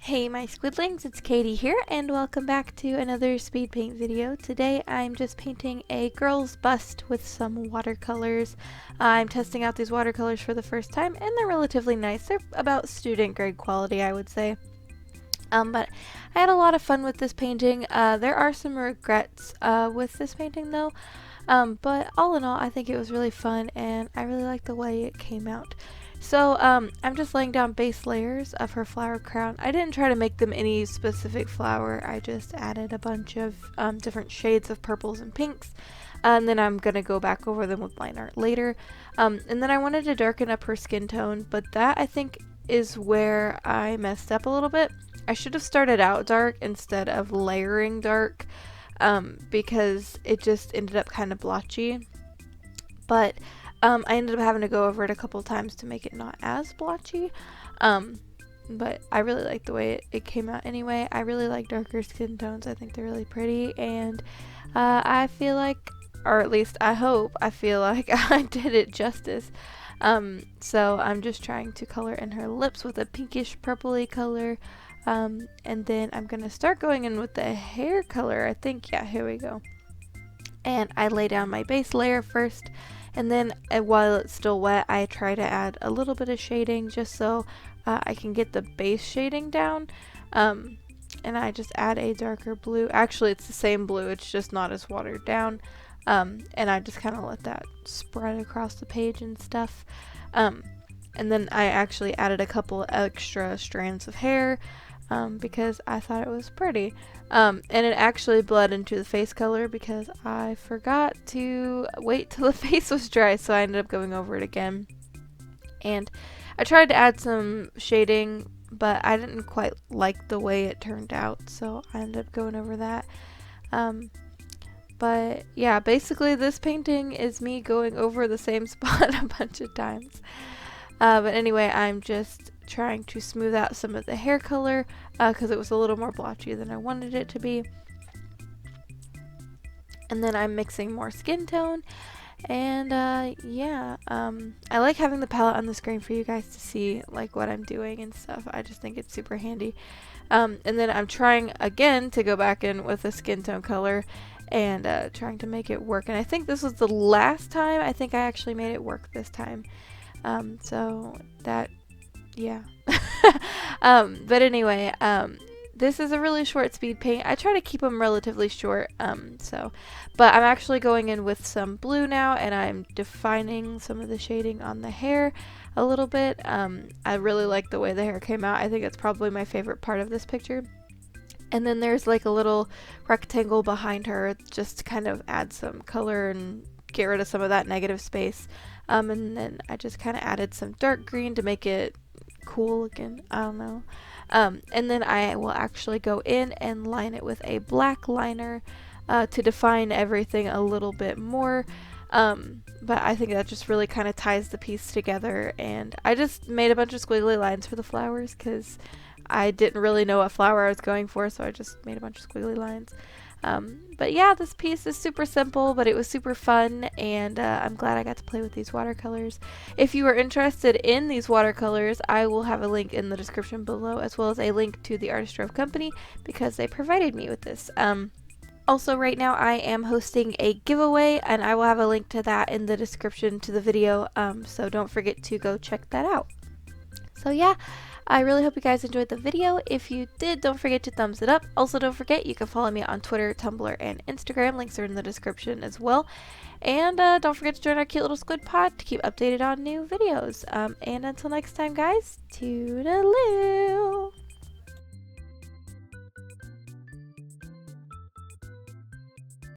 Hey my Squidlings, it's Katie here and welcome back to another speed paint video. Today I'm just painting a girl's bust with some watercolors. I'm testing out these watercolors for the first time and they're relatively nice. They're about student grade quality, I would say. But I had a lot of fun with this painting. There are some regrets with this painting though. But all in all, I think it was really fun and I really like the way it came out. So I'm just laying down base layers of her flower crown. I didn't try to make them any specific flower. I just added a bunch of different shades of purples and pinks. And then I'm going to go back over them with line art later. And then I wanted to darken up her skin tone, but that I think is where I messed up a little bit. I should have started out dark instead of layering dark because it just ended up kind of blotchy. But I ended up having to go over it a couple times to make it not as blotchy. But I really like the way it came out anyway. I really like darker skin tones. I think they're really pretty. And I feel like, or at least I hope, I feel like I did it justice. So I'm just trying to color in her lips with a pinkish purpley color. And then I'm going to start going in with the hair color. I think, yeah, here we go. And I lay down my base layer first. And then while it's still wet, I try to add a little bit of shading just so I can get the base shading down. And I just add a darker blue. Actually, it's the same blue, it's just not as watered down. And I just kind of let that spread across the page and stuff. And then I actually added a couple extra strands of hair because I thought it was pretty. And it actually bled into the face color because I forgot to wait till the face was dry, so I ended up going over it again. And I tried to add some shading, but I didn't quite like the way it turned out, so I ended up going over that. But yeah, basically this painting is me going over the same spot a bunch of times. But anyway, I'm just trying to smooth out some of the hair color because it was a little more blotchy than I wanted it to be. And then I'm mixing more skin tone. And yeah, I like having the palette on the screen for you guys to see like what I'm doing and stuff. I just think it's super handy. And then I'm trying again to go back in with a skin tone color and trying to make it work. And I think this was the last time. I think I actually made it work this time. So that, yeah. But anyway, this is a really short speed paint. I try to keep them relatively short, but I'm actually going in with some blue now, and I'm defining some of the shading on the hair a little bit. I really like the way the hair came out. I think it's probably my favorite part of this picture. And then there's like a little rectangle behind her just to kind of add some color and get rid of some of that negative space. And then I just kind of added some dark green to make it cool again. I don't know. And then I will actually go in and line it with a black liner to define everything a little bit more. But I think that just really kind of ties the piece together. And I just made a bunch of squiggly lines for the flowers because I didn't really know what flower I was going for, so I just made a bunch of squiggly lines. But yeah, this piece is super simple, but it was super fun, and I'm glad I got to play with these watercolors. If you are interested in these watercolors, I will have a link in the description below, as well as a link to the Artistrove company, because they provided me with this. Also, right now I am hosting a giveaway, and I will have a link to that in the description to the video, so don't forget to go check that out. So yeah, I really hope you guys enjoyed the video. If you did, don't forget to thumbs it up. Also, don't forget you can follow me on Twitter, Tumblr, and Instagram. Links are in the description as well. And don't forget to join our cute little squid pod to keep updated on new videos. And until next time, guys, toodaloo!